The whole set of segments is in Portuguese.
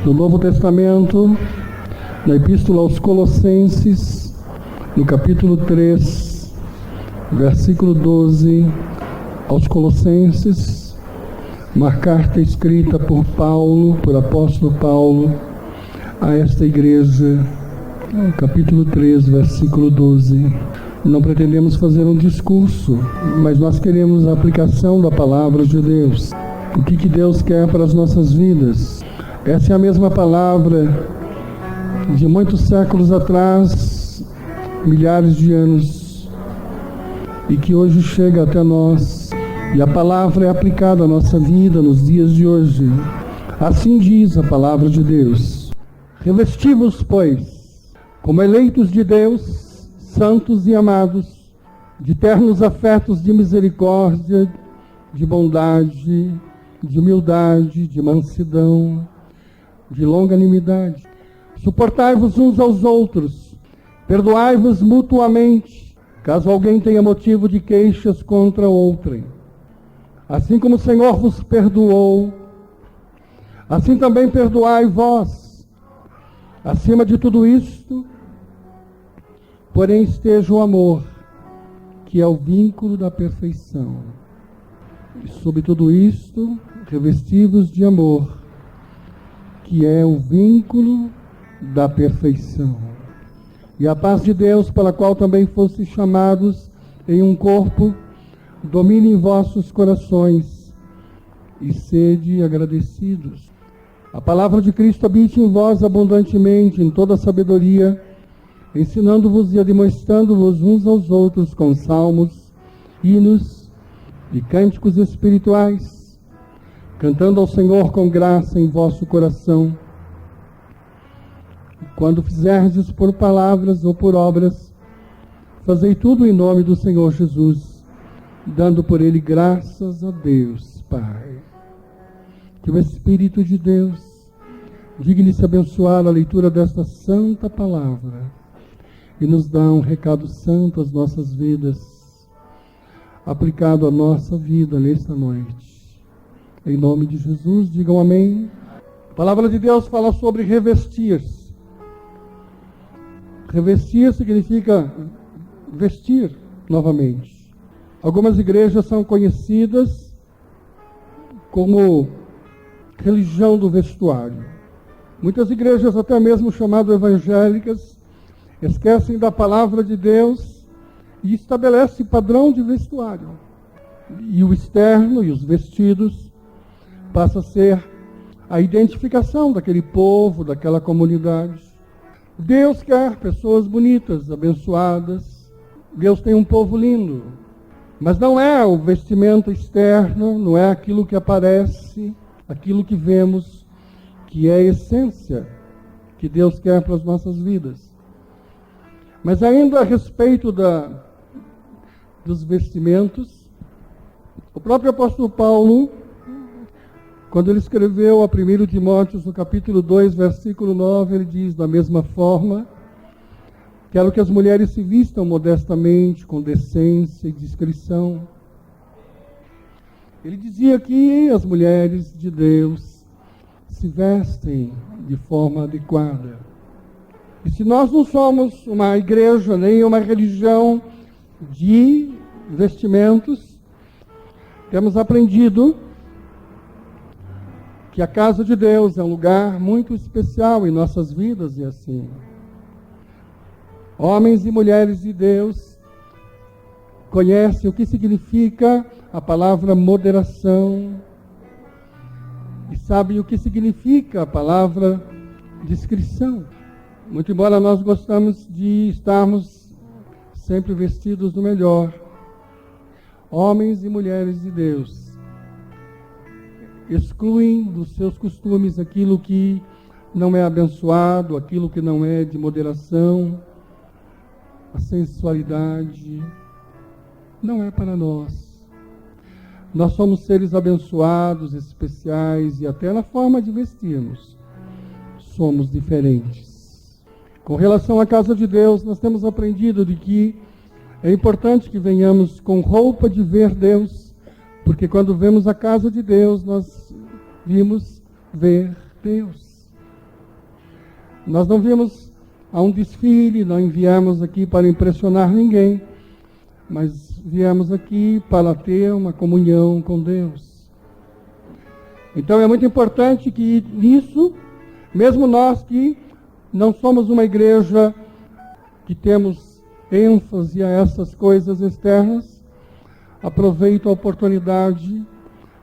No Novo Testamento, na Epístola aos Colossenses, no capítulo 3, versículo 12, aos Colossenses, uma carta escrita por Paulo, por apóstolo Paulo, a esta igreja, capítulo 3, versículo 12. Não pretendemos fazer um discurso, mas nós queremos a aplicação da palavra de Deus. O que Deus quer para as nossas vidas? Essa é a mesma palavra de muitos séculos atrás, milhares de anos, e que hoje chega até nós. E a palavra é aplicada à nossa vida nos dias de hoje. Assim diz a palavra de Deus: revesti-vos, pois, como eleitos de Deus, santos e amados, de ternos afetos de misericórdia, de bondade, de humildade, de mansidão, de longanimidade. Suportai-vos uns aos outros, perdoai-vos mutuamente, caso alguém tenha motivo de queixas contra outrem. Assim como o Senhor vos perdoou, assim também perdoai vós. Acima de tudo isto, porém, esteja o amor, que é o vínculo da perfeição. E sobre tudo isto, revesti-vos de amor, que é o vínculo da perfeição. E a paz de Deus, pela qual também fostes chamados em um corpo, domine em vossos corações e sede agradecidos. A palavra de Cristo habite em vós abundantemente, em toda sabedoria, ensinando-vos e admoestando-vos uns aos outros com salmos, hinos e cânticos espirituais, cantando ao Senhor com graça em vosso coração. Quando fizerdes por palavras ou por obras, fazei tudo em nome do Senhor Jesus, dando por ele graças a Deus, Pai. Que o Espírito de Deus digne-se abençoar a leitura desta santa palavra e nos dá um recado santo às nossas vidas, aplicado à nossa vida nesta noite. Em nome de Jesus, digam amém. A palavra de Deus fala sobre revestir-se. Revestir significa vestir novamente. Algumas igrejas são conhecidas como religião do vestuário. Muitas igrejas, até mesmo chamadas evangélicas, esquecem da palavra de Deus e estabelecem padrão de vestuário. E o externo e os vestidos passa a ser a identificação daquele povo, daquela comunidade. Deus quer pessoas bonitas, abençoadas. Deus tem um povo lindo. Mas não é o vestimento externo, não é aquilo que aparece, aquilo que vemos, que é a essência que Deus quer para as nossas vidas. Mas ainda a respeito dos vestimentos, o próprio apóstolo Paulo, quando ele escreveu a 1 Timóteo, no capítulo 2, versículo 9, ele diz, da mesma forma, quero que as mulheres se vistam modestamente, com decência e discrição. Ele dizia que as mulheres de Deus se vestem de forma adequada. E se nós não somos uma igreja, nem uma religião de vestimentos, temos aprendido que a casa de Deus é um lugar muito especial em nossas vidas e assim. Homens e mulheres de Deus conhecem o que significa a palavra moderação e sabem o que significa a palavra discrição. Muito embora nós gostamos de estarmos sempre vestidos do melhor, homens e mulheres de Deus excluem dos seus costumes aquilo que não é abençoado, aquilo que não é de moderação, a sensualidade. Não é para nós. Nós somos seres abençoados, especiais, e até na forma de vestirmos somos diferentes. Com relação à casa de Deus, nós temos aprendido de que é importante que venhamos com roupa de ver Deus, porque quando vemos a casa de Deus, nós vimos ver Deus. Nós não vimos a um desfile, não viemos aqui para impressionar ninguém, mas viemos aqui para ter uma comunhão com Deus. Então é muito importante que nisso, mesmo nós que não somos uma igreja que temos ênfase a essas coisas externas, aproveito a oportunidade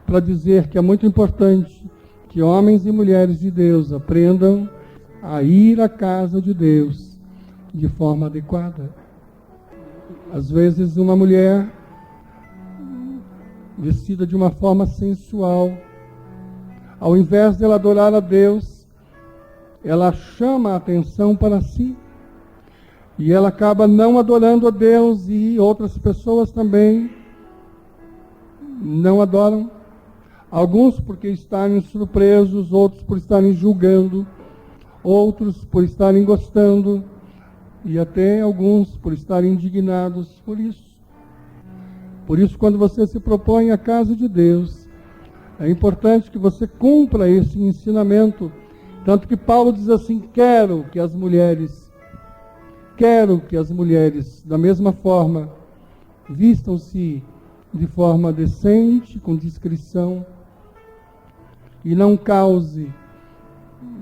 para dizer que é muito importante que homens e mulheres de Deus aprendam a ir à casa de Deus de forma adequada. Às vezes uma mulher vestida de uma forma sensual, ao invés de ela adorar a Deus, ela chama a atenção para si. E ela acaba não adorando a Deus e outras pessoas também não adoram. Alguns porque estarem surpresos, outros por estarem julgando, outros por estarem gostando e até alguns por estarem indignados por isso. Por isso, quando você se propõe à casa de Deus, é importante que você cumpra esse ensinamento. Tanto que Paulo diz assim, quero que as mulheres, da mesma forma, vistam-se de forma decente, com discrição, e não cause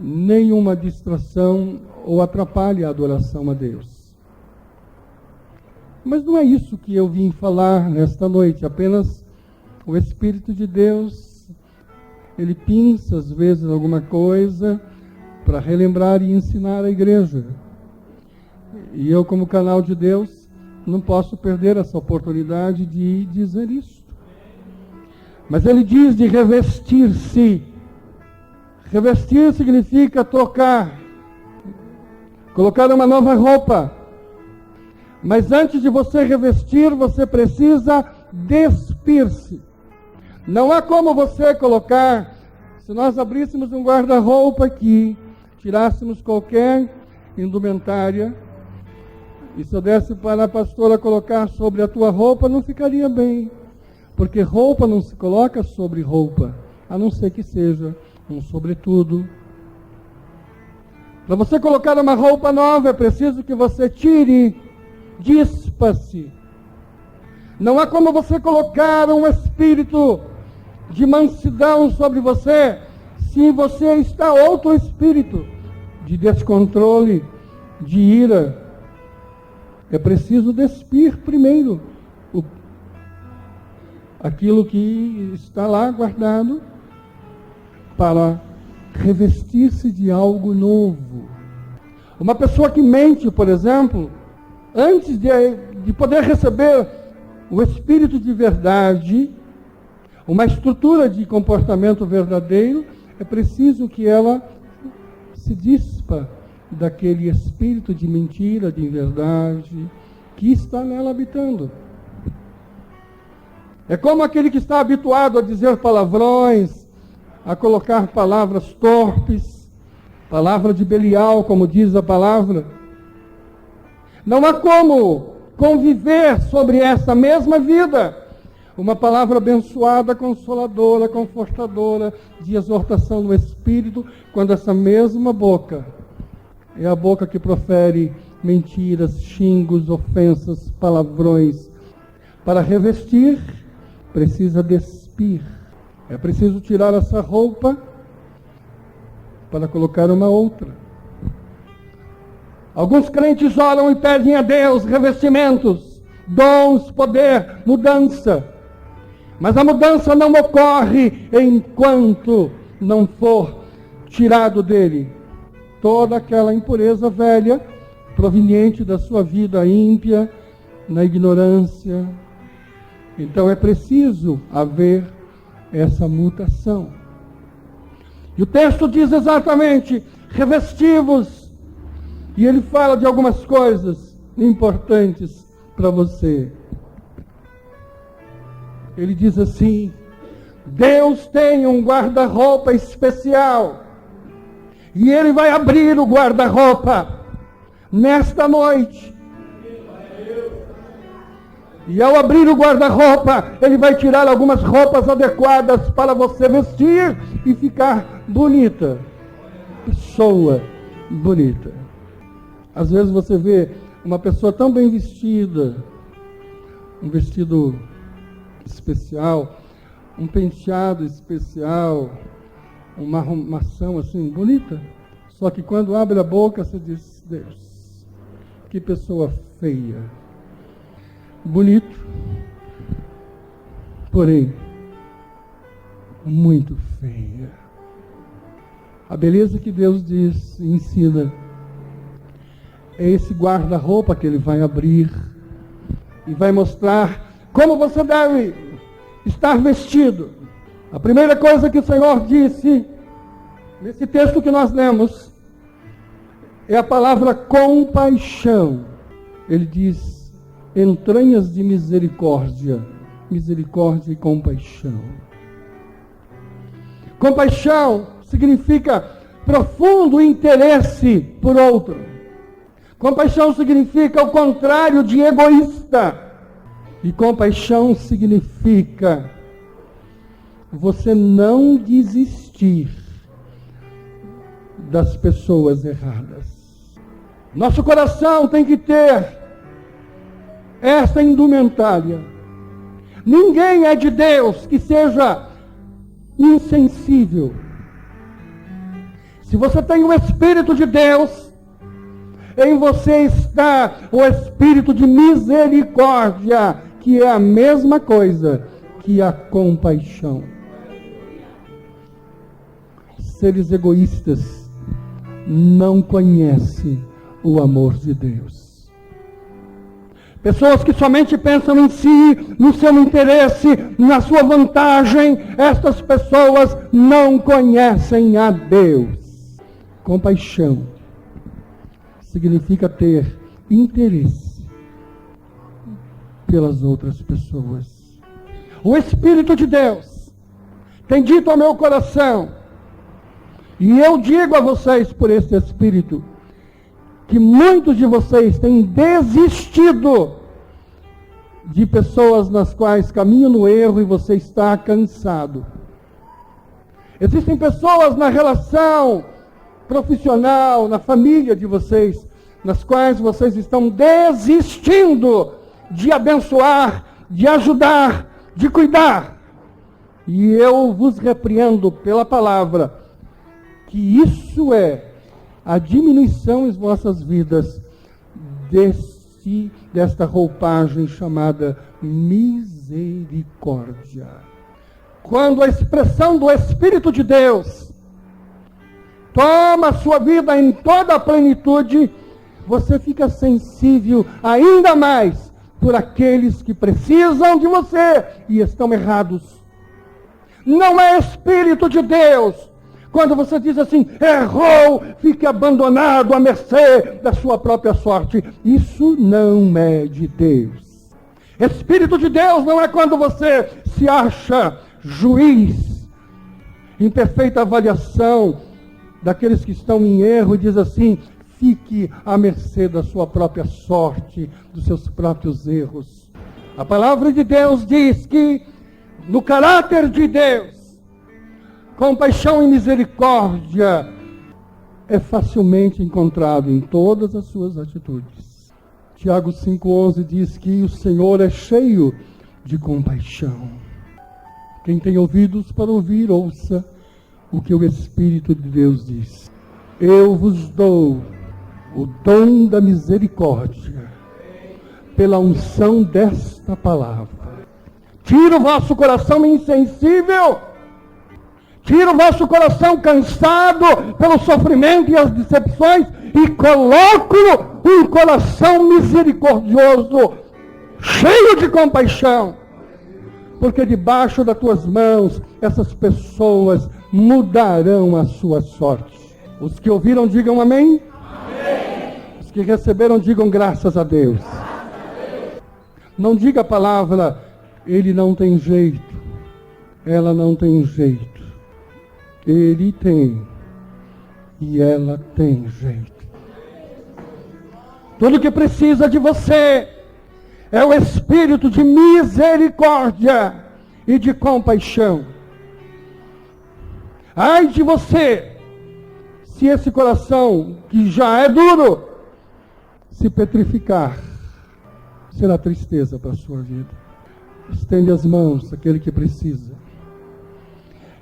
nenhuma distração ou atrapalhe a adoração a Deus. Mas não é isso que eu vim falar nesta noite, apenas o Espírito de Deus, ele pinça às vezes alguma coisa para relembrar e ensinar a igreja. E eu, como canal de Deus, não posso perder essa oportunidade de dizer isso. Mas ele diz de revestir-se. Revestir significa trocar, colocar uma nova roupa. Mas antes de você revestir, você precisa despir-se. Não há como você colocar, se nós abríssemos um guarda-roupa aqui, tirássemos qualquer indumentária, e se eu desse para a pastora colocar sobre a tua roupa, não ficaria bem. Porque roupa não se coloca sobre roupa, a não ser que seja um sobretudo. Para você colocar uma roupa nova, é preciso que você tire, dispa-se. Não há como você colocar um espírito de mansidão sobre você, se em você está outro espírito de descontrole, de ira. É preciso despir primeiro aquilo que está lá guardado para revestir-se de algo novo. Uma pessoa que mente, por exemplo, antes de poder receber o espírito de verdade, uma estrutura de comportamento verdadeiro, é preciso que ela se dispa daquele espírito de mentira, de inverdade, que está nela habitando. É como aquele que está habituado a dizer palavrões, a colocar palavras torpes, palavra de Belial, como diz a palavra. Não há como conviver sobre essa mesma vida uma palavra abençoada, consoladora, confortadora, de exortação no Espírito, quando essa mesma boca é a boca que profere mentiras, xingos, ofensas, palavrões. Para revestir, precisa despir. É preciso tirar essa roupa para colocar uma outra. Alguns crentes oram e pedem a Deus revestimentos, dons, poder, mudança. Mas a mudança não ocorre enquanto não for tirado dele toda aquela impureza velha, proveniente da sua vida ímpia, na ignorância. Então é preciso haver essa mutação. E o texto diz exatamente, revesti-vos. E ele fala de algumas coisas importantes para você. Ele diz assim, Deus tem um guarda-roupa especial. E ele vai abrir o guarda-roupa nesta noite. E ao abrir o guarda-roupa, ele vai tirar algumas roupas adequadas para você vestir e ficar bonita. Pessoa bonita. Às vezes você vê uma pessoa tão bem vestida, um vestido especial, um penteado especial, uma arrumação assim bonita, só que quando abre a boca você diz: Deus, que pessoa feia. Bonito, porém muito feia. A beleza que Deus diz e ensina é esse guarda-roupa que Ele vai abrir e vai mostrar como você deve estar vestido. A primeira coisa que o Senhor disse nesse texto que nós lemos é a palavra compaixão. Ele diz: entranhas de misericórdia, misericórdia e compaixão. Compaixão significa profundo interesse por outro. Compaixão significa o contrário de egoísta. E compaixão significa você não desistir das pessoas erradas. Nosso coração tem que ter essa indumentária. Ninguém é de Deus que seja insensível. Se você tem o Espírito de Deus, em você está o Espírito de misericórdia, que é a mesma coisa que a compaixão. Seres egoístas não conhecem o amor de Deus. Pessoas que somente pensam em si, no seu interesse, na sua vantagem, estas pessoas não conhecem a Deus. Compaixão significa ter interesse pelas outras pessoas. O Espírito de Deus tem dito ao meu coração, e eu digo a vocês por esse Espírito, que muitos de vocês têm desistido de pessoas nas quais caminham no erro e você está cansado. Existem pessoas na relação profissional, na família de vocês, nas quais vocês estão desistindo de abençoar, de ajudar, de cuidar. E eu vos repreendo pela palavra que isso é a diminuição em vossas vidas desta roupagem chamada misericórdia. Quando a expressão do Espírito de Deus toma a sua vida em toda a plenitude, você fica sensível ainda mais por aqueles que precisam de você e estão errados. Não é Espírito de Deus. Quando você diz assim, errou, fique abandonado à mercê da sua própria sorte. Isso não é de Deus. Espírito de Deus não é quando você se acha juiz, em perfeita avaliação daqueles que estão em erro e diz assim, fique à mercê da sua própria sorte, dos seus próprios erros. A palavra de Deus diz que no caráter de Deus, compaixão e misericórdia é facilmente encontrado em todas as suas atitudes. Tiago 5,11 diz que o Senhor é cheio de compaixão. Quem tem ouvidos para ouvir, ouça o que o Espírito de Deus diz. Eu vos dou o dom da misericórdia pela unção desta palavra. Tira o vosso coração insensível. Tira o vosso coração cansado pelo sofrimento e as decepções e coloque-o um coração misericordioso, cheio de compaixão. Porque debaixo das tuas mãos, essas pessoas mudarão a sua sorte. Os que ouviram, digam amém. Amém. Os que receberam, digam graças a Deus. Não diga a palavra, ele não tem jeito, ela não tem jeito. Ele tem e ela tem jeito. Tudo que precisa de você é o espírito de misericórdia e de compaixão. Ai de você, Se esse coração, que já é duro, se petrificar, será tristeza para a sua vida. Estende as mãos àquele que precisa.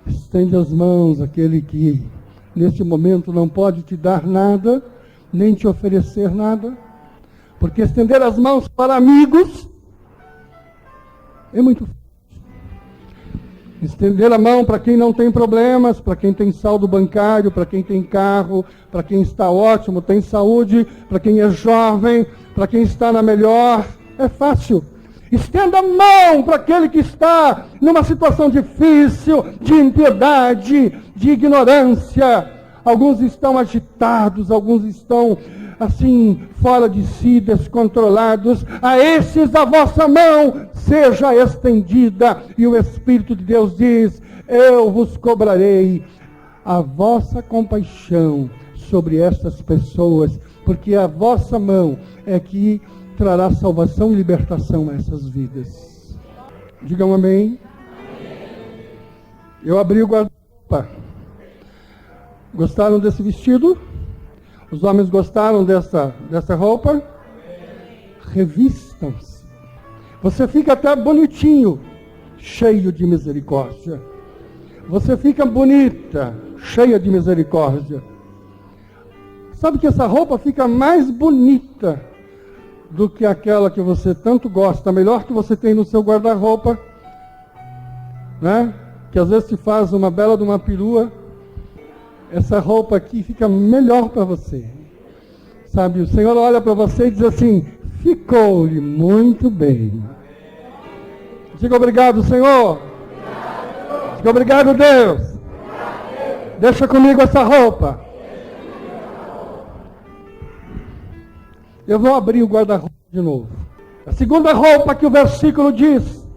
Estende as mãos àquele que, neste momento, não pode te dar nada, nem te oferecer nada. Porque estender as mãos para amigos é muito fácil. Estender a mão para quem não tem problemas, para quem tem saldo bancário, para quem tem carro, para quem está ótimo, tem saúde, para quem é jovem, para quem está na melhor, é fácil. Estenda a mão para aquele que está numa situação difícil, de impiedade, de ignorância. Alguns estão agitados, alguns estão assim, fora de si, descontrolados. A esses a vossa mão seja estendida. E o Espírito de Deus diz: eu vos cobrarei a vossa compaixão sobre estas pessoas, porque a vossa mão é que trará salvação e libertação a essas vidas. Digam amém. Eu abri o guarda-roupa. Gostaram desse vestido? Os homens gostaram dessa roupa? Revistam-se. Você fica até bonitinho, cheio de misericórdia. Você fica bonita, cheia de misericórdia. Sabe que essa roupa fica mais bonita do que aquela que você tanto gosta, melhor que você tem no seu guarda-roupa, né? Que às vezes se faz uma bela de uma perua. Essa roupa aqui fica melhor para você. Sabe, o Senhor olha para você e diz assim: ficou-lhe muito bem. Diga obrigado, Senhor. Diga obrigado, Deus. Deixa comigo essa roupa. Eu vou abrir o guarda-roupa de novo. A segunda roupa que o versículo diz: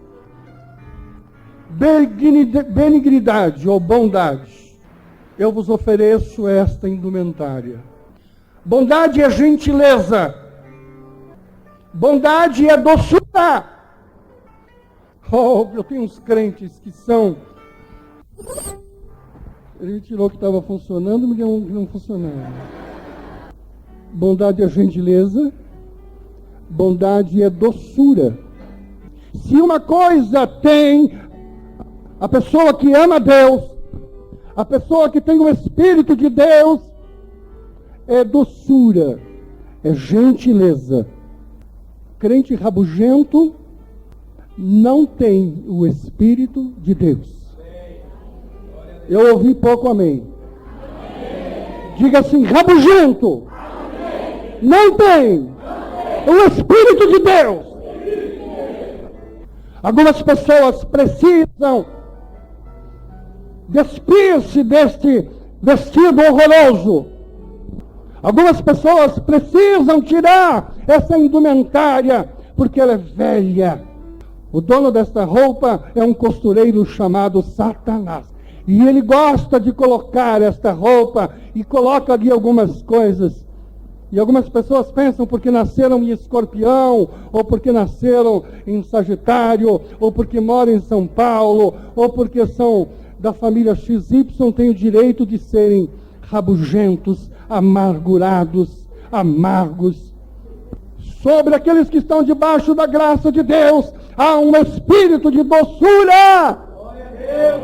benignidade ou bondade. Eu vos ofereço esta indumentária. Bondade é gentileza. Bondade é doçura. Oh, eu tenho uns crentes que são... Ele me tirou que estava funcionando e me deu um que não funcionava. Bondade é gentileza. Bondade é doçura. Se uma coisa tem a pessoa que ama Deus, a pessoa que tem o Espírito de Deus, é doçura, é gentileza. Crente rabugento não tem o Espírito de Deus. Eu ouvi pouco amém. Diga assim: rabugento não tem o Espírito de Deus. Algumas pessoas precisam despir-se deste vestido horroroso. Algumas pessoas precisam tirar essa indumentária, porque ela é velha. O dono desta roupa é um costureiro chamado Satanás. E ele gosta de colocar esta roupa e coloca ali algumas coisas. E algumas pessoas pensam porque nasceram em Escorpião, ou porque nasceram em Sagitário, ou porque moram em São Paulo, ou porque são da família XY, têm o direito de serem rabugentos, amargurados, amargos. Sobre aqueles que estão debaixo da graça de Deus, há um espírito de doçura. Glória a Deus.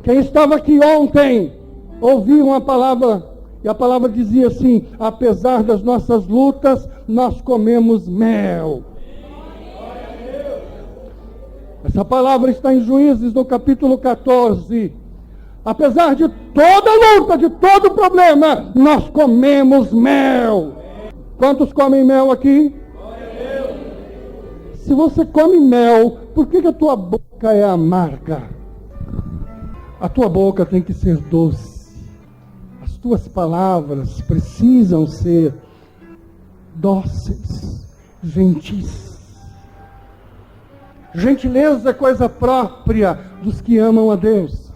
Quem estava aqui ontem, ouviu uma palavra, e a palavra dizia assim: apesar das nossas lutas, nós comemos mel. Essa palavra está em Juízes, no capítulo 14. Apesar de toda luta, de todo problema, nós comemos mel. Quantos comem mel aqui? Se você come mel, por que a tua boca é amarga? A tua boca tem que ser doce. As tuas palavras precisam ser dóceis, gentis. Gentileza é coisa própria dos que amam a Deus.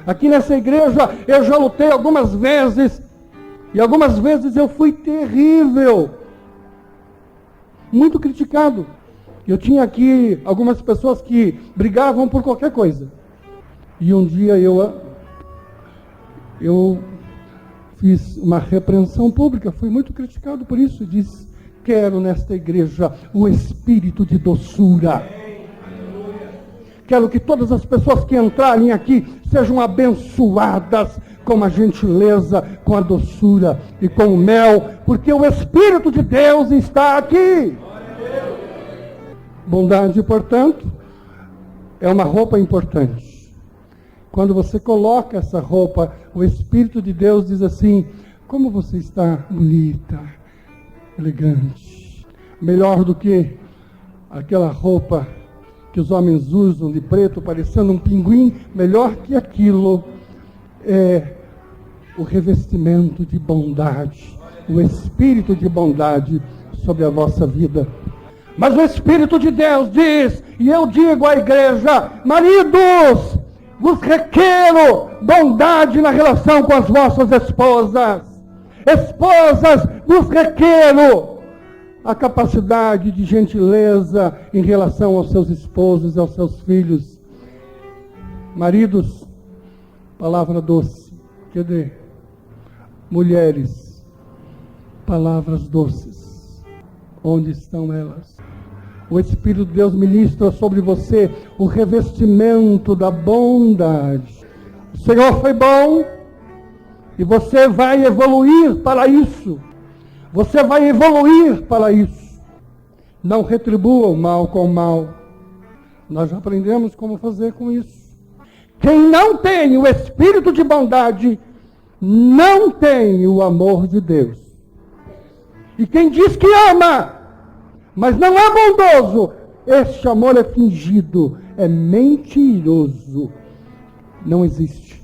Aqui nessa igreja eu já lutei algumas vezes, e algumas vezes eu fui terrível, muito criticado. Eu tinha aqui algumas pessoas que brigavam por qualquer coisa. E um dia eu Eu fiz uma repreensão pública, fui muito criticado por isso, disse: quero nesta igreja o espírito de doçura. Quero que todas as pessoas que entrarem aqui sejam abençoadas com a gentileza, com a doçura e com o mel, porque o Espírito de Deus está aqui. Bondade, portanto, é uma roupa importante. Quando você coloca essa roupa, o Espírito de Deus diz assim: como você está bonita, elegante. Melhor do que aquela roupa que os homens usam de preto, parecendo um pinguim, melhor que aquilo é o revestimento de bondade, o Espírito de bondade sobre a vossa vida. Mas o Espírito de Deus diz, e eu digo à igreja: maridos, vos requero bondade na relação com as vossas esposas. Esposas, vos requero a capacidade de gentileza em relação aos seus esposos e aos seus filhos. Maridos, palavra doce. Cadê? Mulheres, palavras doces. Onde estão elas? O Espírito de Deus ministra sobre você o revestimento da bondade. O Senhor foi bom e você vai evoluir para isso. Você vai evoluir para isso. Não retribua o mal com o mal. Nós já aprendemos como fazer com isso. Quem não tem o espírito de bondade, não tem o amor de Deus. E quem diz que ama, mas não é bondoso, este amor é fingido, é mentiroso. Não existe.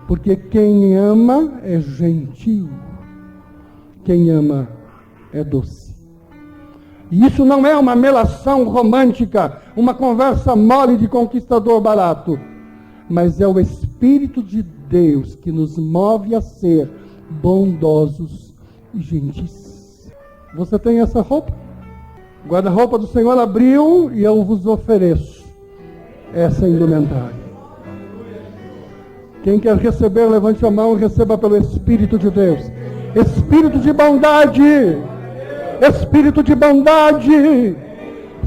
Porque quem ama é gentil. Quem ama é doce. E isso não é uma melação romântica, uma conversa mole de conquistador barato, mas é o Espírito de Deus que nos move a ser bondosos e gentis. Você tem essa roupa? O guarda-roupa do Senhor abriu e eu vos ofereço essa indumentária. Quem quer receber, levante a mão e receba pelo Espírito de Deus. Espírito de bondade, Espírito de bondade,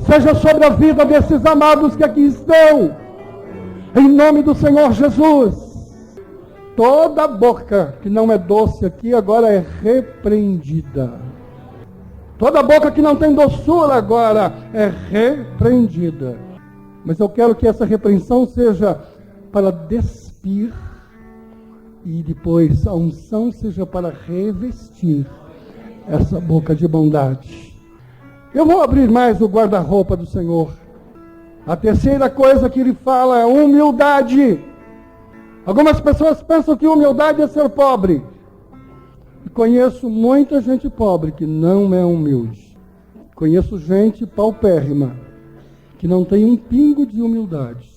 seja sobre a vida desses amados que aqui estão, em nome do Senhor Jesus. Toda boca que não é doce aqui agora é repreendida. Toda boca que não tem doçura agora é repreendida. Mas eu quero que essa repreensão seja para despir, e depois a unção seja para revestir essa boca de bondade. Eu vou abrir mais o guarda-roupa do Senhor. A terceira coisa que ele fala é humildade. Algumas pessoas pensam que humildade é ser pobre. Conheço muita gente pobre que não é humilde. Conheço gente paupérrima que não tem um pingo de humildade.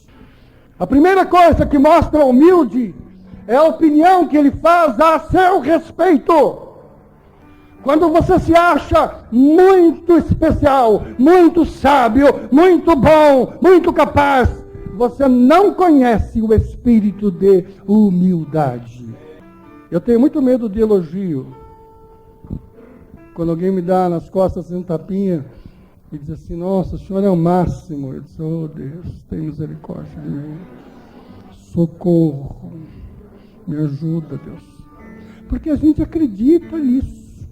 A primeira coisa que mostra humilde é a opinião que ele faz a seu respeito. Quando você se acha muito especial, muito sábio, muito bom, muito capaz, você não conhece o espírito de humildade. Eu tenho muito medo de elogio. Quando alguém me dá nas costas um tapinha e diz assim: nossa, o senhor é o máximo. Eu disse: oh Deus, tem misericórdia de mim. Socorro. Me ajuda, Deus. Porque a gente acredita nisso.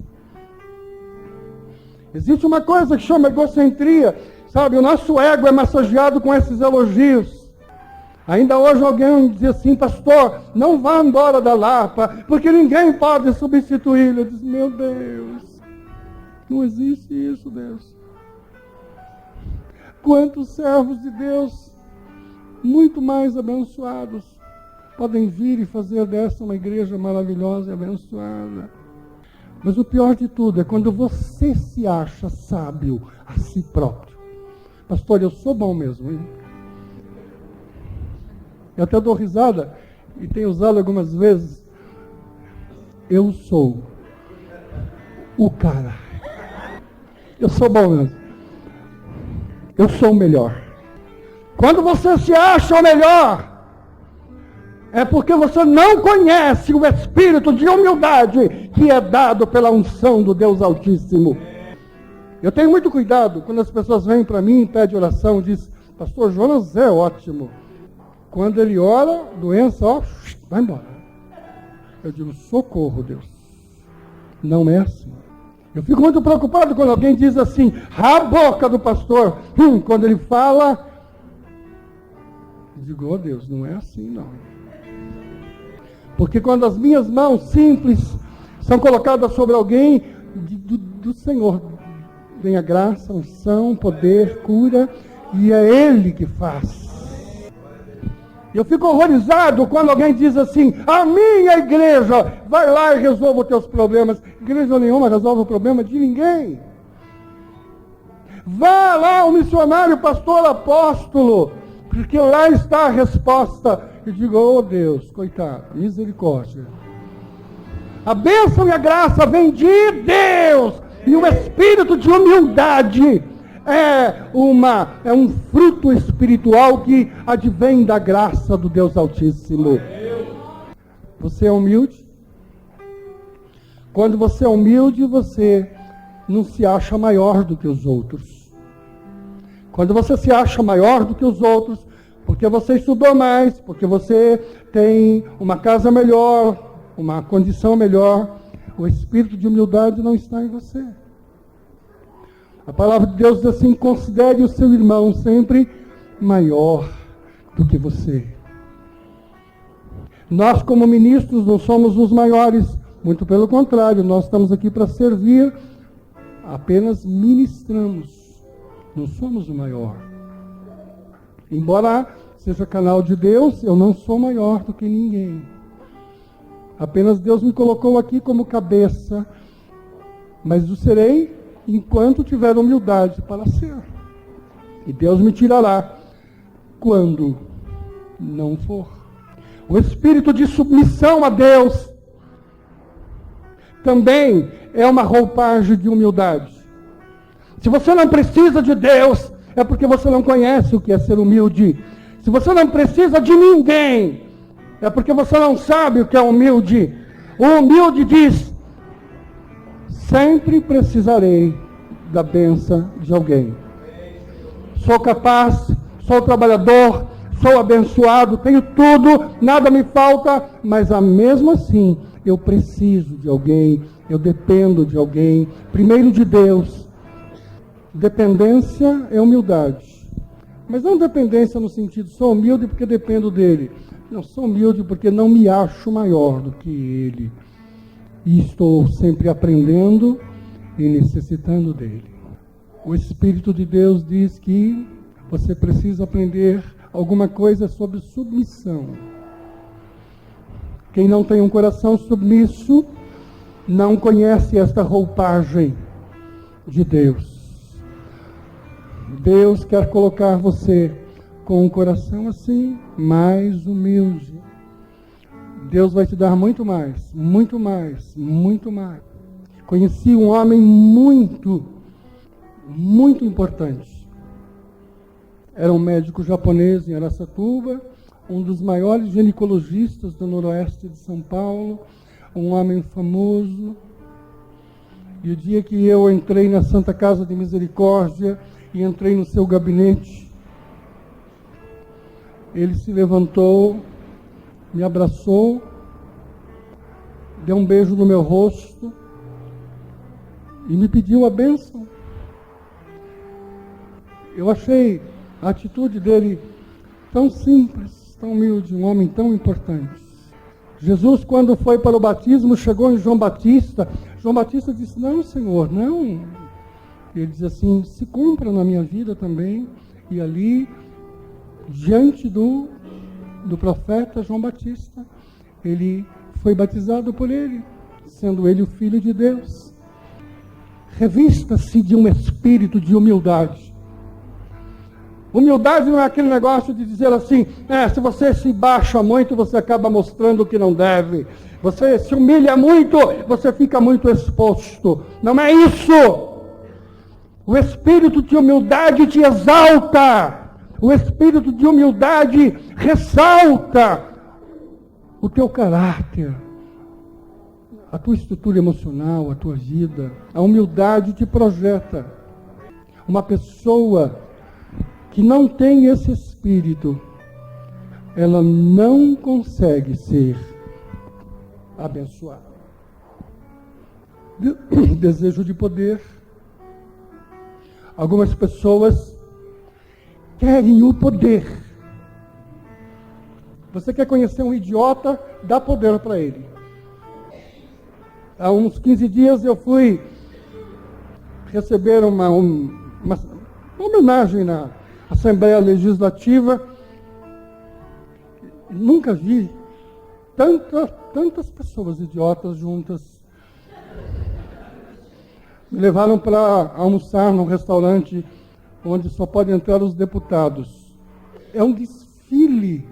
Existe uma coisa que chama egocentria. Sabe, o nosso ego é massageado com esses elogios. Ainda hoje alguém dizia assim: pastor, não vá embora da Lapa, porque ninguém pode substituí-lo. Eu disse: meu Deus, não existe isso, Deus. Quantos servos de Deus, muito mais abençoados, podem vir e fazer dessa uma igreja maravilhosa e abençoada. Mas o pior de tudo é quando você se acha sábio a si próprio. Pastor, eu sou bom mesmo, hein? Eu até dou risada e tenho usado algumas vezes. Eu sou o cara. Eu sou bom mesmo. Eu sou o melhor. Quando você se acha o melhor, É porque você não conhece o espírito de humildade que é dado pela unção do Deus Altíssimo. Eu tenho muito cuidado quando as pessoas vêm para mim e pedem oração e dizem, pastor Jonas é ótimo. Quando ele ora, doença, ó, vai embora. Eu digo, socorro, Deus. Não é assim. Eu fico muito preocupado quando alguém diz assim, a boca do pastor. Quando ele fala, eu digo, oh Deus, não é assim não. Porque quando as minhas mãos simples são colocadas sobre alguém, do Senhor vem a graça, unção, poder, cura, e é Ele que faz. Eu fico horrorizado quando alguém diz assim, a minha igreja, vai lá e resolva os teus problemas. Igreja nenhuma resolve o problema de ninguém. Vá lá o missionário, pastor, apóstolo, porque lá está a resposta. Eu digo, oh Deus, coitado, misericórdia. A bênção e a graça vem de Deus, e o espírito de humildade é um fruto espiritual que advém da graça do Deus Altíssimo. Você é humilde? Quando você é humilde, você não se acha maior do que os outros. Quando você se acha maior do que os outros, porque você estudou mais, porque você tem uma casa melhor, uma condição melhor, o espírito de humildade não está em você. A palavra de Deus diz assim, considere o seu irmão sempre maior do que você. Nós, como ministros, não somos os maiores, muito pelo contrário, nós estamos aqui para servir, apenas ministramos, não somos o maior. Embora seja canal de Deus, eu não sou maior do que ninguém. Apenas Deus me colocou aqui como cabeça, mas o serei enquanto tiver humildade para ser. E Deus me tirará quando não for. O espírito de submissão a Deus também é uma roupagem de humildade. Se você não precisa de Deus, é porque você não conhece o que é ser humilde. Se você não precisa de ninguém, é porque você não sabe o que é humilde. O humilde diz, sempre precisarei da bênção de alguém. Sou capaz, sou trabalhador, sou abençoado, tenho tudo, nada me falta, mas mesmo assim eu preciso de alguém, eu dependo de alguém, primeiro de Deus. Dependência é humildade. Mas não dependência no sentido, sou humilde porque dependo dele. Não, sou humilde porque não me acho maior do que ele. E estou sempre aprendendo e necessitando dele. O Espírito de Deus diz que você precisa aprender alguma coisa sobre submissão. Quem não tem um coração submisso não conhece esta roupagem de Deus. Deus quer colocar você com um coração assim, mais humilde. Deus vai te dar muito mais, muito mais, muito mais. Conheci um homem muito importante. Era um médico japonês em Araçatuba, um dos maiores ginecologistas do noroeste de São Paulo, um homem famoso. E o dia que eu entrei na Santa Casa de Misericórdia e entrei no seu gabinete, ele se levantou, me abraçou, deu um beijo no meu rosto e me pediu a bênção. Eu achei a atitude dele tão simples, tão humilde, um homem tão importante. Jesus, quando foi para o batismo, chegou em João Batista. João Batista disse, não, Senhor, não. E ele diz assim, se cumpra na minha vida também. E ali, diante do profeta João Batista, ele foi batizado por ele, sendo ele o Filho de Deus. Revista-se de um espírito de humildade. Humildade não é aquele negócio de dizer assim, se você se baixa muito, você acaba mostrando o que não deve. Você se humilha muito, você fica muito exposto. Não é isso. O espírito de humildade te exalta. O espírito de humildade ressalta o teu caráter, a tua estrutura emocional, a tua vida. A humildade te projeta. Uma pessoa que não tem esse espírito, ela não consegue ser abençoada. Desejo de poder. Algumas pessoas querem o poder. Você quer conhecer um idiota? Dá poder para ele. Há uns 15 dias eu fui receber uma homenagem na Assembleia Legislativa. Nunca vi tantas pessoas idiotas juntas. Me levaram para almoçar num restaurante onde só podem entrar os deputados. É um desfile,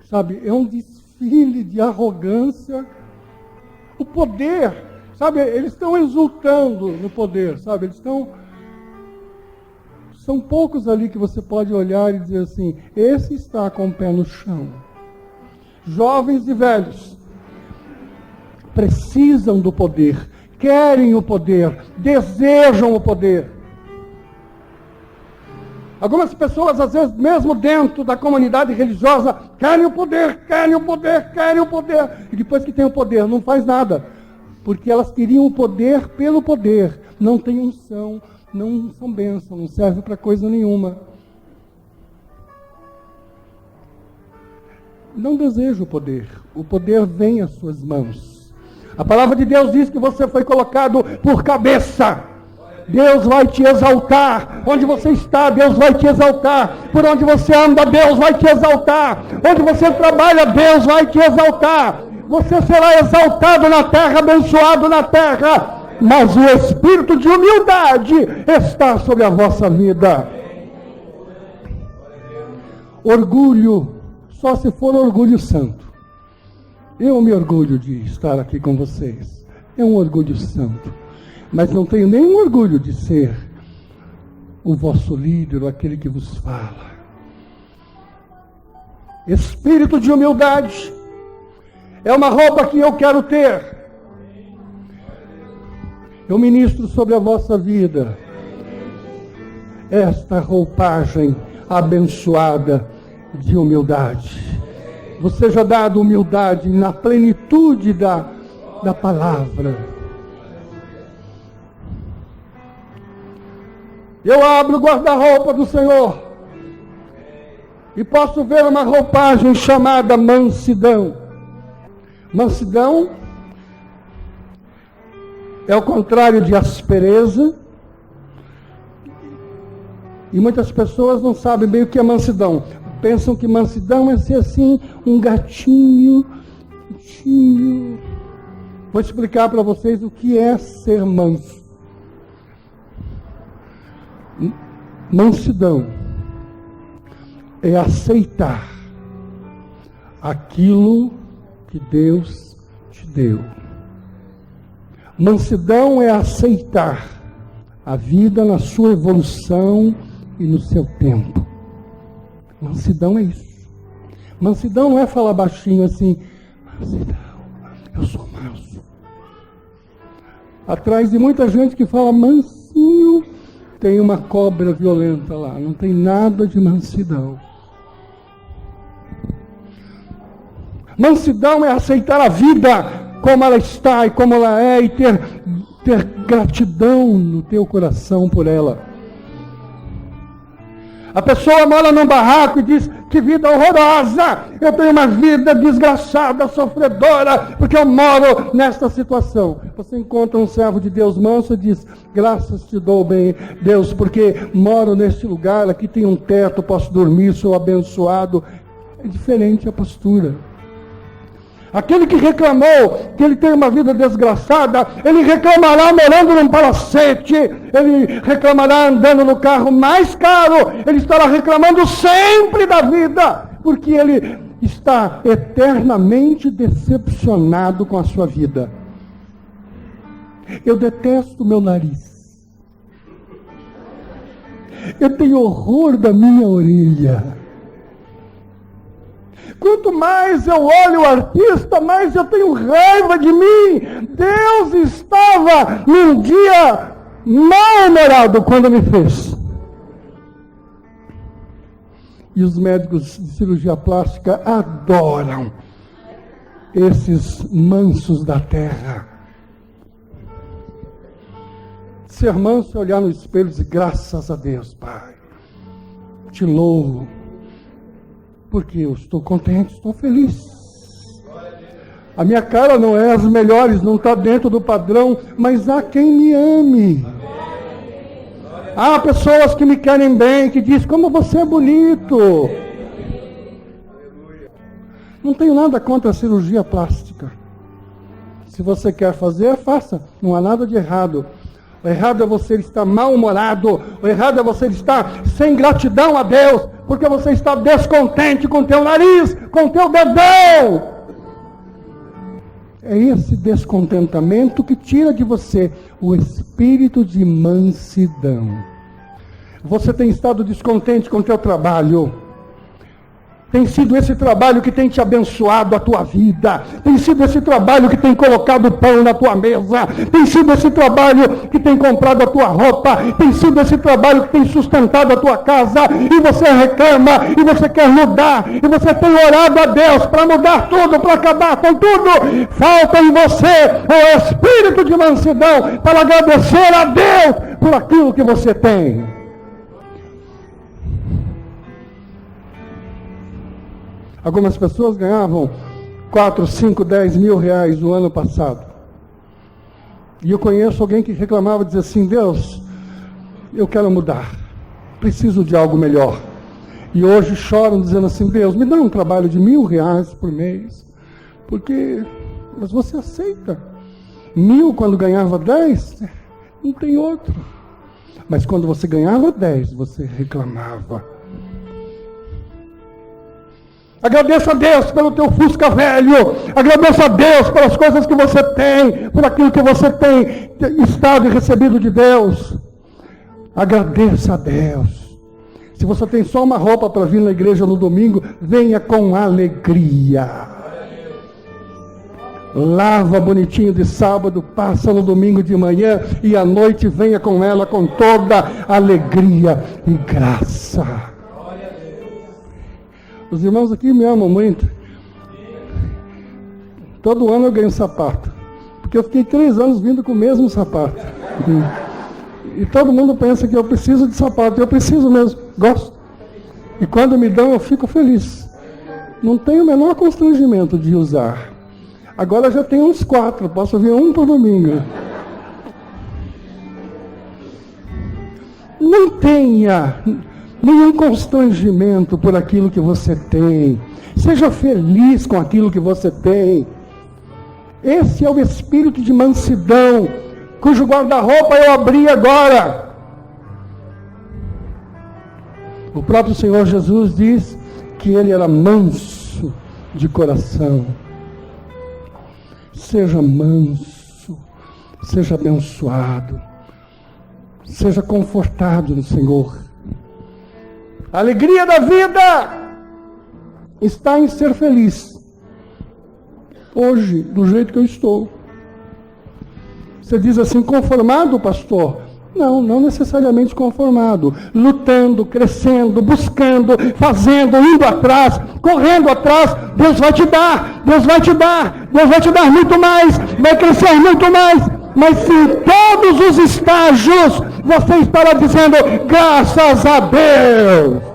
sabe? É um desfile de arrogância. O poder, sabe? Eles estão exultando no poder, sabe? São poucos ali que você pode olhar e dizer assim, esse está com o pé no chão. Jovens e velhos precisam do poder, querem o poder, desejam o poder. Algumas pessoas, às vezes, mesmo dentro da comunidade religiosa, querem o poder, querem o poder, querem o poder. E depois que tem o poder, não faz nada. Porque elas queriam o poder pelo poder. Não têm unção, não são bênção, não servem para coisa nenhuma. Não desejo o poder. O poder vem às suas mãos. A palavra de Deus diz que você foi colocado por cabeça. Deus vai te exaltar. Onde você está, Deus vai te exaltar. Por onde você anda, Deus vai te exaltar. Onde você trabalha, Deus vai te exaltar. Você será exaltado na terra, abençoado na terra. Mas o espírito de humildade está sobre a vossa vida. Orgulho, só se for orgulho santo. Eu me orgulho de estar aqui com vocês. É um orgulho santo. Mas não tenho nenhum orgulho de ser o vosso líder, aquele que vos fala. Espírito de humildade é uma roupa que eu quero ter. Eu ministro sobre a vossa vida esta roupagem abençoada de humildade. Você já dado humildade na plenitude da palavra. Eu abro o guarda-roupa do Senhor e posso ver uma roupagem chamada mansidão. Mansidão é o contrário de aspereza. E muitas pessoas não sabem bem o que é mansidão. Pensam que mansidão é ser assim, um gatinho. Vou explicar para vocês o que é ser manso. Mansidão é aceitar aquilo que Deus te deu. Mansidão é aceitar a vida na sua evolução e no seu tempo. Mansidão é isso. Mansidão não é falar baixinho assim, mansidão, eu sou manso. Atrás de muita gente que fala mansinho, tem uma cobra violenta lá, não tem nada de mansidão. Mansidão é aceitar a vida como ela está e como ela é e ter gratidão no teu coração por ela. A pessoa mora num barraco e diz, que vida horrorosa, eu tenho uma vida desgraçada, sofredora, porque eu moro nesta situação. Você encontra um servo de Deus manso e diz, graças te dou, bem, Deus, porque moro neste lugar, aqui tem um teto, posso dormir, sou abençoado. É diferente a postura. Aquele que reclamou que ele tem uma vida desgraçada, ele reclamará morando num palacete, ele reclamará andando no carro mais caro, ele estará reclamando sempre da vida, porque ele está eternamente decepcionado com a sua vida. Eu detesto o meu nariz. Eu tenho horror da minha orelha. Quanto mais eu olho o artista, mais eu tenho raiva de mim. Deus estava num dia mal-humorado quando me fez. E os médicos de cirurgia plástica adoram esses mansos da terra. Ser manso é olhar no espelho e dizer: graças a Deus, Pai, te louvo, porque eu estou contente, estou feliz. A minha cara não é as melhores, não está dentro do padrão, mas há quem me ame. Há pessoas que me querem bem, que dizem: como você é bonito. Não tenho nada contra a cirurgia plástica. Se você quer fazer, faça. Não há nada de errado. O errado é você estar mal-humorado. O errado é você estar sem gratidão a Deus, porque você está descontente com o teu nariz, com o teu dedão. É esse descontentamento que tira de você o espírito de mansidão. Você tem estado descontente com o teu trabalho. Tem sido esse trabalho que tem te abençoado a tua vida. Tem sido esse trabalho que tem colocado o pão na tua mesa. Tem sido esse trabalho que tem comprado a tua roupa. Tem sido esse trabalho que tem sustentado a tua casa. E você reclama, e você quer mudar. E você tem orado a Deus para mudar tudo, para acabar com tudo. Falta em você o espírito de mansidão para agradecer a Deus por aquilo que você tem. Algumas pessoas ganhavam 4, 5, 10 mil reais no ano passado. E eu conheço alguém que reclamava e dizia assim: Deus, eu quero mudar, preciso de algo melhor. E hoje choram dizendo assim: Deus, me dá um trabalho de R$1.000 por mês, porque, mas você aceita. 1.000 quando ganhava 10, não tem outro. Mas quando você ganhava 10, você reclamava. Agradeça a Deus pelo teu Fusca velho. Agradeça a Deus pelas coisas que você tem, por aquilo que você tem estado e recebido de Deus. Agradeça a Deus. Se você tem só uma roupa para vir na igreja no domingo, venha com alegria. Lava bonitinho de sábado, passa no domingo de manhã e à noite venha com ela com toda alegria e graça. Os irmãos aqui me amam muito. Todo ano eu ganho sapato. Porque eu fiquei 3 anos vindo com o mesmo sapato. E todo mundo pensa que eu preciso de sapato. Eu preciso mesmo, gosto. E quando me dão, eu fico feliz. Não tenho o menor constrangimento de usar. Agora já tenho uns 4, posso vir um por domingo. Não tenha nenhum constrangimento por aquilo que você tem. Seja feliz com aquilo que você tem. Esse é o espírito de mansidão, cujo guarda-roupa eu abri agora. O próprio Senhor Jesus diz que ele era manso de coração. Seja manso, seja abençoado, seja confortado no Senhor. A alegria da vida está em ser feliz. Hoje, do jeito que eu estou. Você diz assim: conformado, pastor? Não, não necessariamente conformado. Lutando, crescendo, buscando, fazendo, indo atrás, correndo atrás. Deus vai te dar, Deus vai te dar, Deus vai te dar muito mais, vai crescer muito mais. Mas se em todos os estágios você estará dizendo: graças a Deus.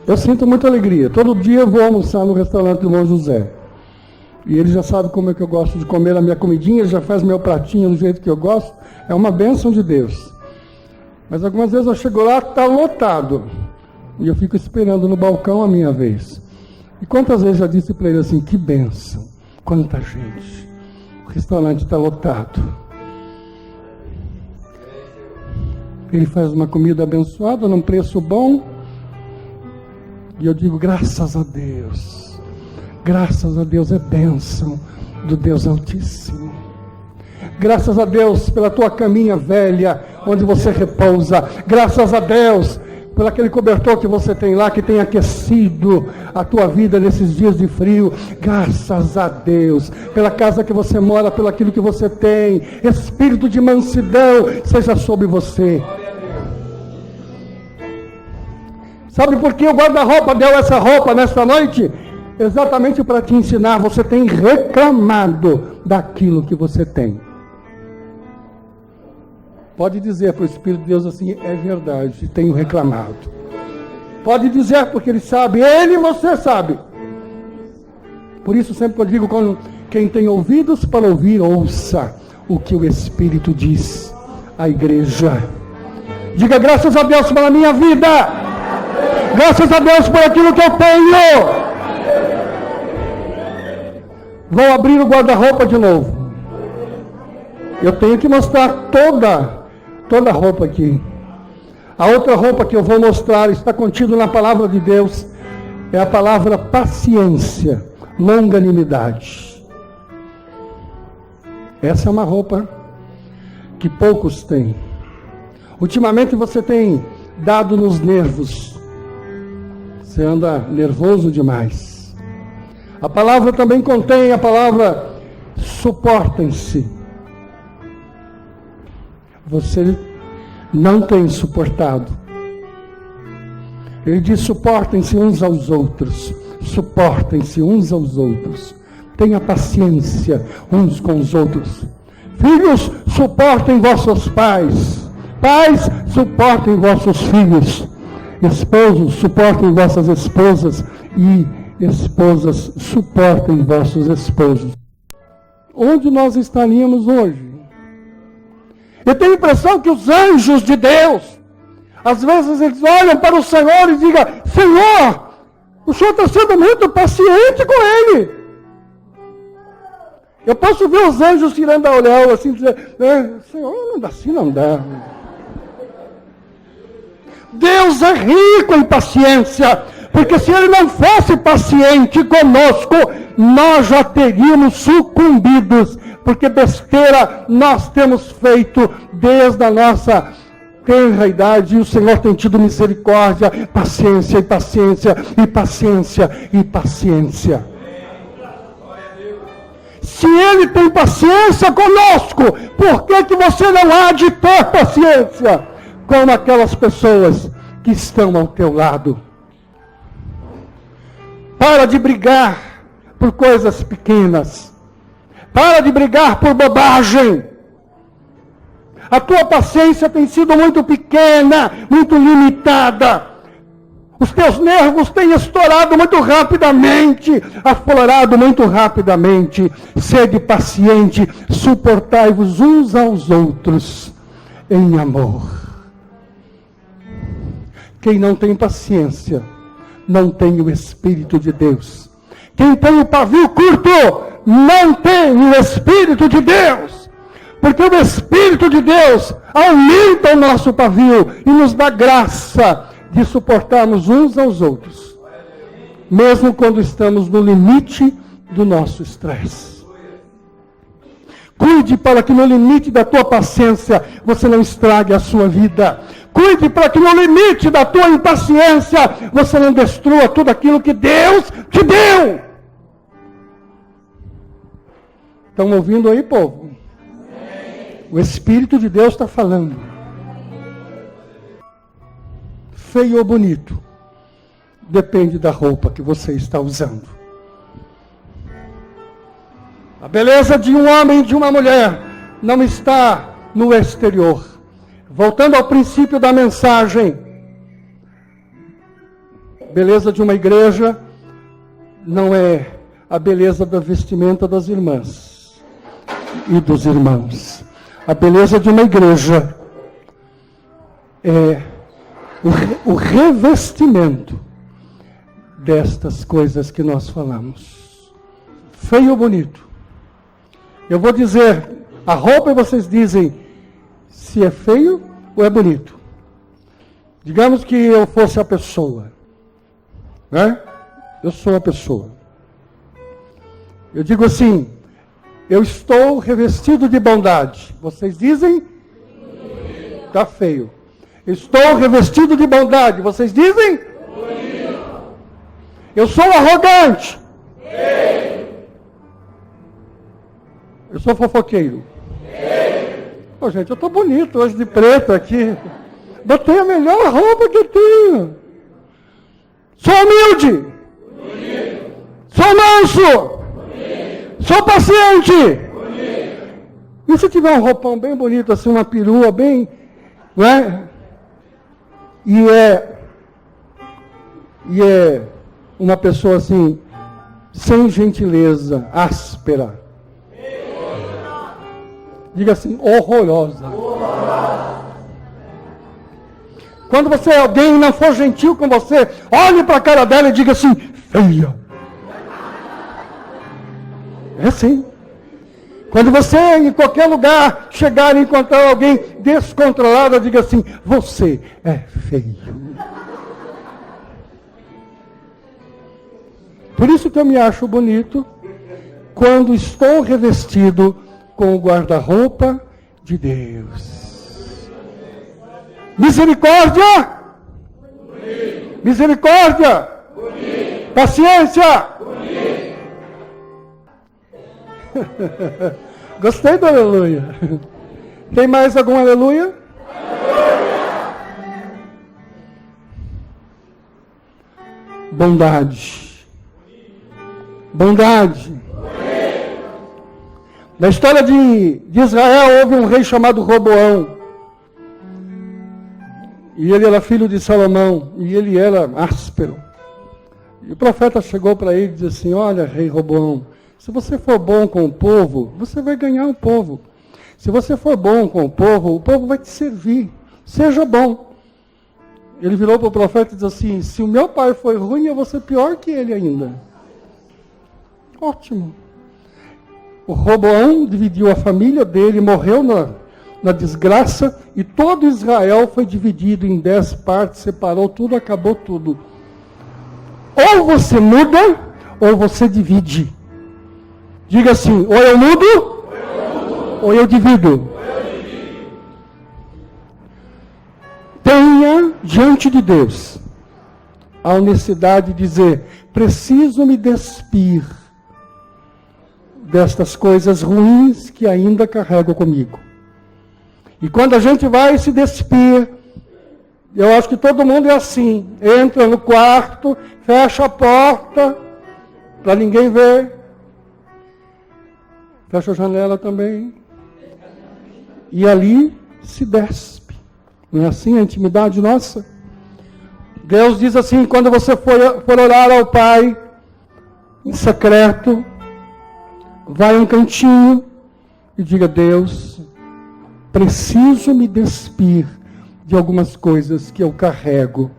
Eu sinto muita alegria. Todo dia eu vou almoçar no restaurante do irmão José. E ele já sabe como é que eu gosto de comer a minha comidinha, ele já faz meu pratinho do jeito que eu gosto. É uma bênção de Deus. Mas algumas vezes eu chego lá, está lotado. E eu fico esperando no balcão a minha vez. E quantas vezes já disse para ele assim: que bênção, quanta gente. O restaurante está lotado. Ele faz uma comida abençoada, num preço bom. E eu digo, graças a Deus. Graças a Deus, é bênção do Deus Altíssimo. Graças a Deus pela tua caminha velha, onde você repousa. Graças a Deus por aquele cobertor que você tem lá, que tem aquecido a tua vida nesses dias de frio. Graças a Deus pela casa que você mora, pelo aquilo que você tem. Espírito de mansidão seja sobre você. Sabe por que o guarda-roupa deu essa roupa nesta noite? Exatamente para te ensinar. Você tem reclamado daquilo que você tem. Pode dizer para o Espírito de Deus assim, é verdade, tenho reclamado. Pode dizer porque Ele sabe, Ele e você sabe. Por isso sempre eu digo, quem tem ouvidos para ouvir, ouça o que o Espírito diz à igreja. Diga graças a Deus pela minha vida. Graças a Deus por aquilo que eu tenho. Vou abrir o guarda-roupa de novo. Eu tenho que mostrar toda a roupa aqui. A outra roupa que eu vou mostrar está contida na palavra de Deus. É a palavra paciência, longanimidade. Essa é uma roupa que poucos têm. Ultimamente você tem dado nos nervos. Você anda nervoso demais. A palavra também contém a palavra suportem-se. Você não tem suportado. Ele diz, suportem-se uns aos outros. Suportem-se uns aos outros. Tenha paciência uns com os outros. Filhos, suportem vossos pais. Pais, suportem vossos filhos. Esposos, suportem vossas esposas. E esposas, suportem vossos esposos. Onde nós estaríamos hoje? Eu tenho a impressão que os anjos de Deus, às vezes eles olham para o Senhor e digam, Senhor, o Senhor está sendo muito paciente com ele. Eu posso ver os anjos tirando a olhada assim, dizer, Senhor, não dá assim, não dá. Deus é rico em paciência, porque se Ele não fosse paciente conosco, nós já teríamos sucumbidos, porque besteira nós temos feito desde a nossa tenra idade, e o Senhor tem tido misericórdia, paciência e paciência, e paciência e paciência. Se Ele tem paciência conosco, por que você não há de ter paciência com aquelas pessoas que estão ao teu lado? Para de brigar por coisas pequenas. Para de brigar por bobagem. A tua paciência tem sido muito pequena, muito limitada. Os teus nervos têm estourado muito rapidamente, aflorado muito rapidamente. Sede paciente, suportai-vos uns aos outros em amor. Quem não tem paciência, não tem o Espírito de Deus. Quem tem o pavio curto, não tem o Espírito de Deus. Porque o Espírito de Deus aumenta o nosso pavio e nos dá graça de suportarmos uns aos outros, mesmo quando estamos no limite do nosso estresse. Cuide para que no limite da tua paciência você não estrague a sua vida. Cuide para que no limite da tua impaciência você não destrua tudo aquilo que Deus te deu. Estão ouvindo aí, povo? O Espírito de Deus está falando. Feio ou bonito, depende da roupa que você está usando. A beleza de um homem e de uma mulher não está no exterior. Voltando ao princípio da mensagem, beleza de uma igreja não é a beleza da vestimenta das irmãs e dos irmãos. A beleza de uma igreja é o revestimento destas coisas que nós falamos. Feio ou bonito? Eu vou dizer a roupa e vocês dizem se é feio ou é bonito. Digamos que eu fosse a pessoa. né? Eu sou a pessoa. Eu digo assim, eu estou revestido de bondade. Vocês dizem? Está feio. Estou revestido de bondade. Vocês dizem? Eu sou arrogante. Eu sou fofoqueiro. Oh, gente, eu estou bonito hoje de preto aqui. Botei a melhor roupa que eu tenho. Sou humilde. Sou manso. Sou paciente. E se tiver um roupão bem bonito, assim, uma perua bem, né? E é uma pessoa assim, sem gentileza, áspera. Diga assim, horrorosa. Quando alguém não for gentil com você, olhe para a cara dela e diga assim, feia. É assim. Quando você em qualquer lugar chegar e encontrar alguém descontrolado, diga assim, você é feio. Por isso que eu me acho bonito quando estou revestido com o guarda-roupa de Deus. Misericórdia! Misericórdia! Paciência! Gostei do aleluia. Tem mais algum aleluia? Bondade. Bondade. Na história de Israel houve um rei chamado Roboão. E ele era filho de Salomão. E ele era áspero. E o profeta chegou para ele e disse assim, olha, rei Roboão, se você for bom com o povo, você vai ganhar o povo. Se você for bom com o povo vai te servir. Seja bom. Ele virou para o profeta e disse assim, se o meu pai foi ruim, eu vou ser pior que ele ainda. Ótimo. O Roboão dividiu a família dele, morreu na desgraça, e todo Israel foi dividido em 10 partes, separou tudo, acabou tudo. Ou você muda, ou você divide. Diga assim, ou eu mudo, ou eu divido. Tenha diante de Deus a honestidade de dizer, preciso me despir destas coisas ruins que ainda carrego comigo. E quando a gente vai se despir, eu acho que todo mundo é assim, entra no quarto, fecha a porta, para ninguém ver, fecha a janela também, e ali se despe. Não é assim a intimidade nossa? Deus diz assim, quando você for orar ao Pai, em secreto, vai a um cantinho e diga, Deus, preciso me despir de algumas coisas que eu carrego.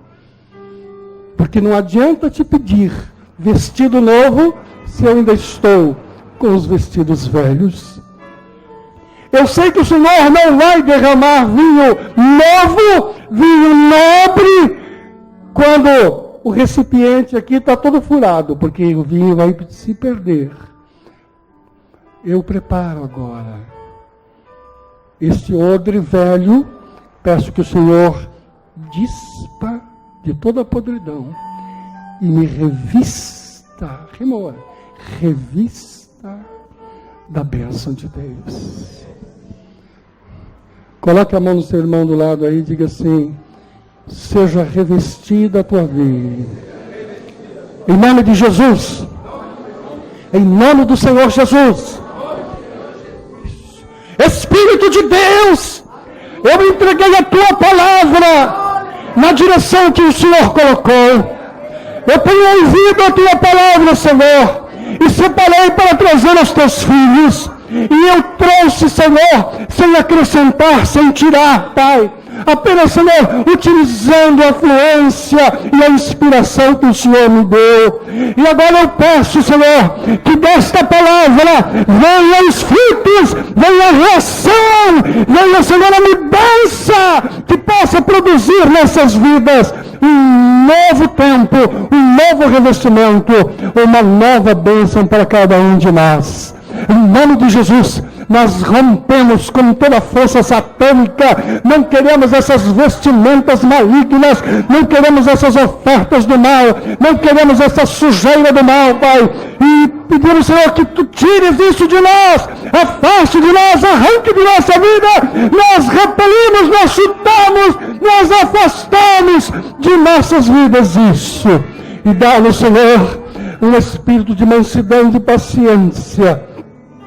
Porque não adianta te pedir vestido novo se eu ainda estou com os vestidos velhos. Eu sei que o Senhor não vai derramar vinho novo, vinho nobre, quando o recipiente aqui está todo furado, porque o vinho vai se perder. Eu preparo agora este odre velho, peço que o Senhor dispa de toda a podridão e me revista, revista da bênção de Deus. Coloque a mão no seu irmão do lado aí e diga assim, seja revestida a tua vida. Em nome de Jesus. Em nome do Senhor Jesus. Espírito de Deus, eu entreguei a tua palavra na direção que o Senhor colocou. Eu tenho ouvido a tua palavra, Senhor, e separei para trazer aos teus filhos. E eu trouxe, Senhor, sem acrescentar, sem tirar, Pai. Apenas, Senhor, utilizando a fluência e a inspiração que o Senhor me deu. E agora eu peço, Senhor, que desta palavra venham os frutos, venha a reação, venha, Senhor, a mudança que possa produzir nessas vidas. um novo tempo, um novo revestimento, uma nova bênção para cada um de nós. Em nome de Jesus, nós rompemos com toda a força satânica, não queremos essas vestimentas malignas, não queremos essas ofertas do mal, não queremos essa sujeira do mal, Pai, e pedimos, Senhor, que Tu tires isso de nós, afaste de nós, arranque de nossa vida, nós repelimos, nós chutamos, nós afastamos de nossas vidas isso, e dá-nos, Senhor, um espírito de mansidão, de paciência,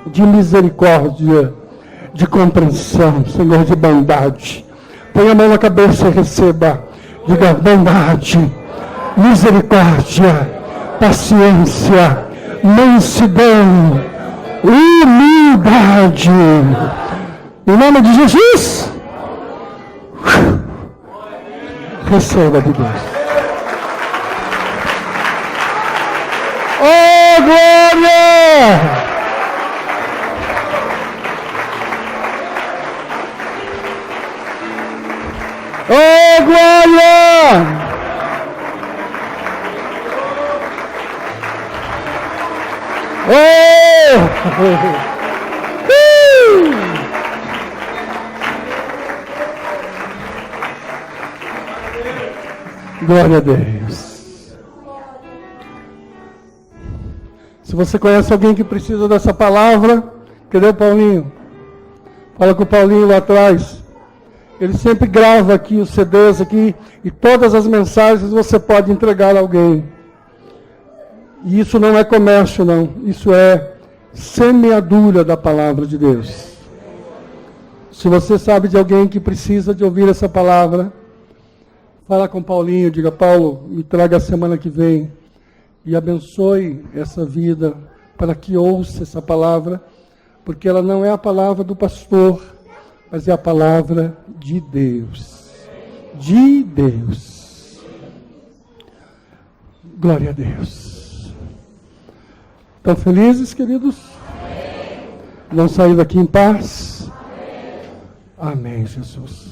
de misericórdia, de compreensão, Senhor, de bondade. Põe a mão na cabeça e receba. Diga: bondade, misericórdia, paciência, mansidão, humildade. Em nome de Jesus, receba de Deus. Oh, glória! Oh, glória! Oh! Glória a Deus. Se você conhece alguém que precisa dessa palavra, cadê o Paulinho? Fala com o Paulinho lá atrás. Ele sempre grava aqui os CDs aqui, e todas as mensagens você pode entregar a alguém. E isso não é comércio, não. Isso é semeadura da palavra de Deus. Se você sabe de alguém que precisa de ouvir essa palavra, fala com Paulinho, diga: Paulo, me traga a semana que vem e abençoe essa vida para que ouça essa palavra, porque ela não é a palavra do pastor, mas é a palavra de Deus. De Deus. Glória a Deus. Estão felizes, queridos? Vão sair daqui em paz? Amém, Jesus.